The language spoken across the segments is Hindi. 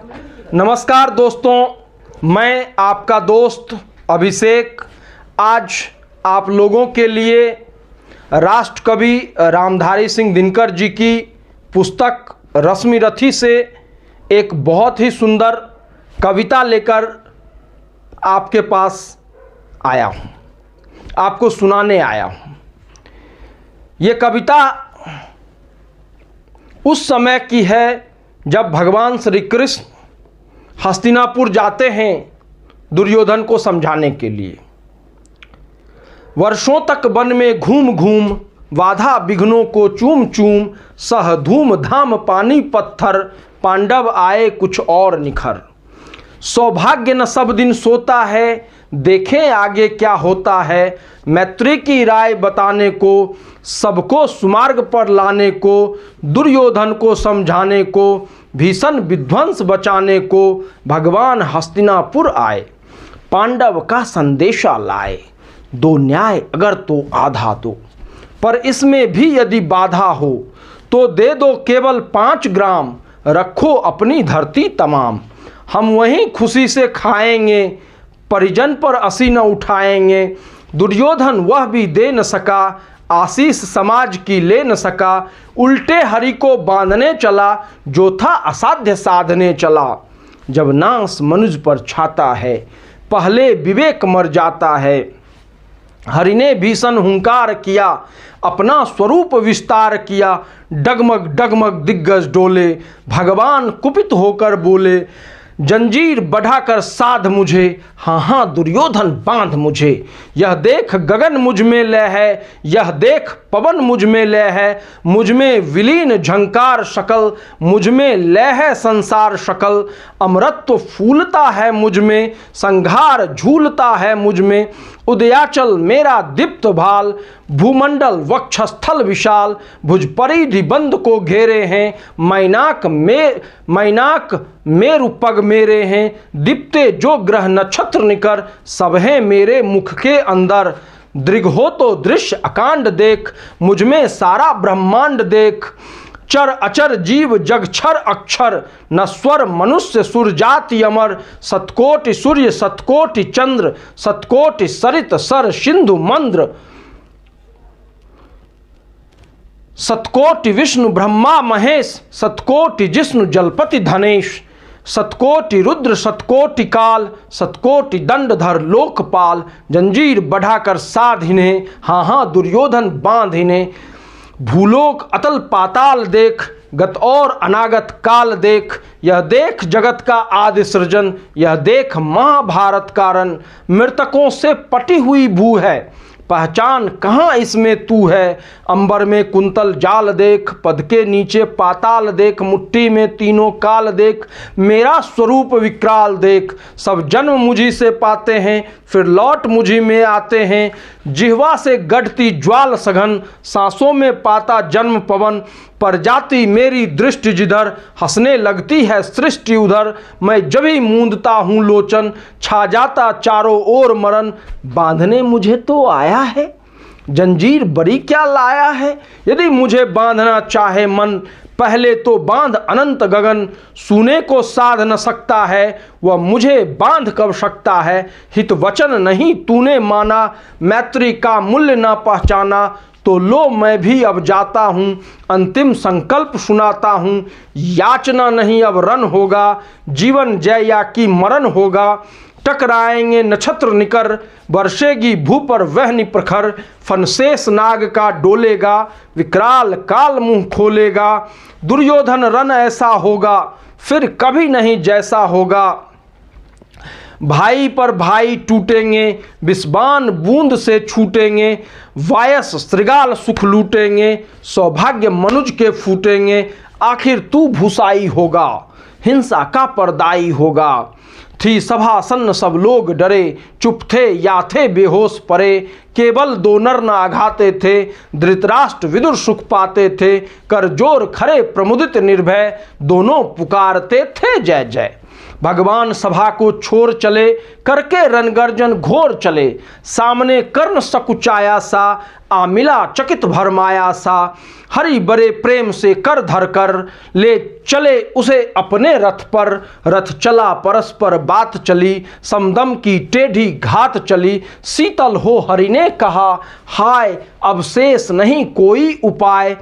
नमस्कार दोस्तों, मैं आपका दोस्त अभिषेक आज आप लोगों के लिए राष्ट्रकवि रामधारी सिंह दिनकर जी की पुस्तक रश्मि रथी से एक बहुत ही सुंदर कविता लेकर आपके पास आया हूँ, आपको सुनाने आया हूँ। ये कविता उस समय की है जब भगवान श्री कृष्ण हस्तिनापुर जाते हैं दुर्योधन को समझाने के लिए। वर्षों तक वन में घूम घूम बाधा विघ्नों को चूम चूम सह धूम धाम पानी पत्थर पांडव आए कुछ और निखर। सौभाग्य न सब दिन सोता है देखें आगे क्या होता है। मैत्री की राय बताने को सबको सुमार्ग पर लाने को दुर्योधन को समझाने को भीषण विध्वंस बचाने को भगवान हस्तिनापुर आए पांडव का संदेशा लाए। दो न्याय अगर तो आधा दो पर इसमें भी यदि बाधा हो तो दे दो केवल 5 ग्राम रखो अपनी धरती तमाम। हम वहीं खुशी से खाएंगे परिजन पर असी न उठाएंगे। दुर्योधन वह भी दे न सका आशीष समाज की ले न सका। उल्टे हरि को बांधने चला जो था असाध्य साधने चला। जब नाश मनुज पर छाता है पहले विवेक मर जाता है। हरि ने भीषण हुंकार किया अपना स्वरूप विस्तार किया। डगमग डगमग दिग्गज डोले भगवान कुपित होकर बोले जंजीर बढ़ाकर साध मुझे हाँ हाँ दुर्योधन बांध मुझे। यह देख गगन मुझ में लय है यह देख पवन मुझ में लय है। मुझ में विलीन झंकार शकल मुझ में लय है संसार शकल। अमरत्व फूलता है मुझ में संघार झूलता है मुझ में। उदयाचल मेरा दीप्त भाल भूमंडल वक्षस्थल विशाल। भुज परिधि बंद को घेरे हैं मैनाक मेरु पग मेरे हैं। दीप्ते जो ग्रह नक्षत्र निकर सब हैं मेरे मुख के अंदर। दृग हो तो दृश्य अकांड देख मुझ में सारा ब्रह्मांड देख। चर अचर जीव जग क्षर अक्षर नश्वर मनुष्य सुर जाति अमर। सतकोटि सूर्य सतकोटि चंद्र सतकोटि सरित सर सिंधु मंद्र। सतकोटि विष्णु ब्रह्मा महेश सतकोटि जिष्णु जलपति धनेश। सतकोटि रुद्र सतकोटि काल सतकोटि दंडधर लोकपाल। जंजीर बढ़ाकर साध इन्हें हाँ हाँ दुर्योधन बांध इन्हें। भूलोक अतल पाताल देख गत और अनागत काल देख। यह देख जगत का आदि सृजन यह देख महाभारत कारण। मृतकों से पटी हुई भू है पहचान कहाँ इसमें तू है। अंबर में कुंतल जाल देख पद के नीचे पाताल देख। मुट्ठी में तीनों काल देख मेरा स्वरूप विकराल देख। सब जन्म मुझी से पाते हैं फिर लौट मुझी में आते हैं। जिह्वा से गढ़ती ज्वाल सघन सांसों में पाता जन्म पवन। पर जाती मेरी दृष्टि जिधर हंसने लगती है सृष्टि उधर। मैं जब ही मूंदता हूँ लोचन छा जाता चारों ओर मरण। बांधने मुझे तो आया है जंजीर बड़ी क्या लाया है। यदि मुझे बांधना चाहे मन पहले तो बांध अनंत गगन। सुने को साध न सकता है वह मुझे बांध कब सकता है। हित वचन नहीं तूने माना मैत्री का मूल्य न पहचाना। तो लो मैं भी अब जाता हूँ अंतिम संकल्प सुनाता हूँ। याचना नहीं अब रन होगा जीवन जय या कि मरण होगा। टकराएंगे नक्षत्र निकर बरसेगी भू पर वहनी प्रखर। फनशेष नाग का डोलेगा विकराल काल मुंह खोलेगा। दुर्योधन रन ऐसा होगा फिर कभी नहीं जैसा होगा। भाई पर भाई टूटेंगे विस्बान बूंद से छूटेंगे। वायस श्रृगाल सुख लूटेंगे सौभाग्य मनुज के फूटेंगे। आखिर तू भूसाई होगा हिंसा का परदाई होगा। थी सभा सन्न सब लोग डरे चुप थे या थे बेहोश परे। केवल 2 नर न आघाते थे धृतराष्ट्र विदुर सुख पाते थे। कर जोर खरे प्रमुदित निर्भय दोनों पुकारते थे जय जय। भगवान सभा को छोड़ चले, करके रणगर्जन घोर चले। सामने कर्ण सकुचाया सा, आ मिला चकित भरमाया सा। हरि बड़े प्रेम से कर धर कर, ले चले उसे अपने रथ पर। रथ चला परस्पर बात चली, समदम की टेढ़ी घात चली। शीतल हो हरि ने कहा, हाय अब शेष नहीं कोई उपाय।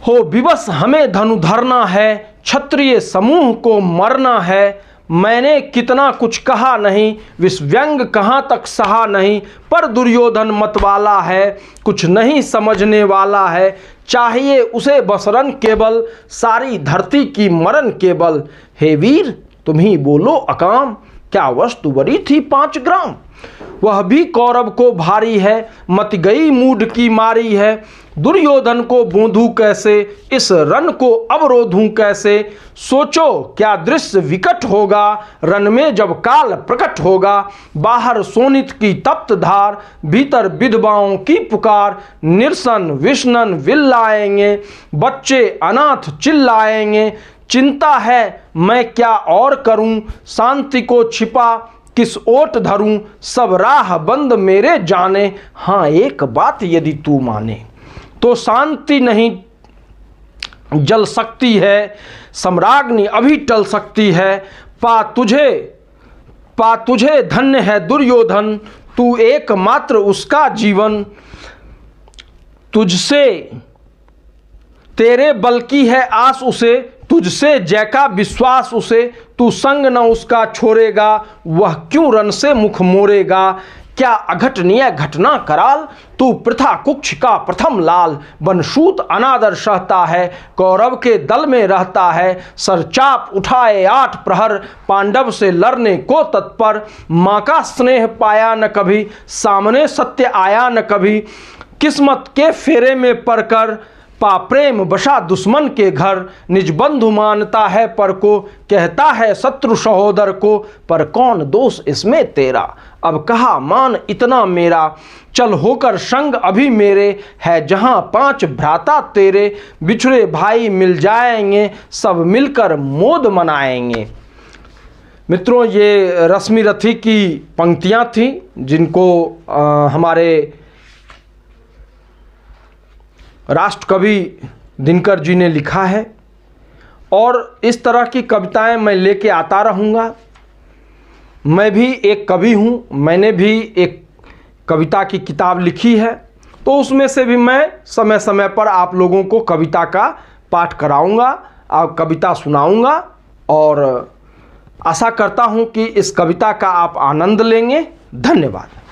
हो विवश हमें धनु धरना है, क्षत्रिय समूह को मरना है। मैंने कितना कुछ कहा नहीं, विषव्यंग कहाँ तक सहा नहीं। पर दुर्योधन मतवाला है, कुछ नहीं समझने वाला है। चाहिए उसे बसरन केवल, सारी धरती की मरण केवल। हे वीर तुम ही बोलो अकाम, क्या वस्तु बड़ी थी 5 ग्राम। वह भी कौरव को भारी है, मत गई मूढ़ की मारी है। दुर्योधन को बूंदूं कैसे, इस रण को अवरोधूं कैसे। सोचो क्या दृश्य विकट होगा, रण में जब काल प्रकट होगा। बाहर सोनित की तप्त धार, भीतर विधवाओं की पुकार। निरसन विष्णन विल्लाएंगे, बच्चे अनाथ चिल्लाएंगे। चिंता है मैं क्या और करूं, शांति को छिपा किस ओट धरूं। सब राह बंद मेरे जाने, हाँ एक बात यदि तू माने। तो शांति नहीं जल सकती है, सम्राज्ञी अभी टल सकती है। पा तुझे धन्य है दुर्योधन, तू एकमात्र उसका जीवन। तुझसे तेरे बल की है आस उसे, तुझसे जय का विश्वास उसे। तू संग न उसका छोड़ेगा, वह क्यों रण से मुख मोड़ेगा। क्या अघटनीय घटना कराल, तू प्रथा कुक्ष का प्रथम लाल। बनसूत अनादर सहता है, कौरव के दल में रहता है। सरचाप उठाए 8 प्रहर, पांडव से लड़ने को तत्पर। माँ का स्नेह पाया न कभी, सामने सत्य आया न कभी। किस्मत के फेरे में पड़कर, पा प्रेम बसा दुश्मन के घर। निज बंधु मानता है पर को, कहता है शत्रु सहोदर को। पर कौन दोष इसमें तेरा, अब कहा मान इतना मेरा। चल होकर संग अभी मेरे, है जहां 5 भ्राता तेरे। बिछड़े भाई मिल जाएंगे, सब मिलकर मोद मनाएंगे। मित्रों ये रश्मि रथी की पंक्तियां थीं, जिनको हमारे राष्ट्र कवि दिनकर जी ने लिखा है। और इस तरह की कविताएं मैं लेके आता रहूँगा। मैं भी एक कवि हूँ, मैंने भी एक कविता की किताब लिखी है, तो उसमें से भी मैं समय समय पर आप लोगों को कविता का पाठ कराऊँगा और कविता सुनाऊँगा। और आशा करता हूँ कि इस कविता का आप आनंद लेंगे। धन्यवाद।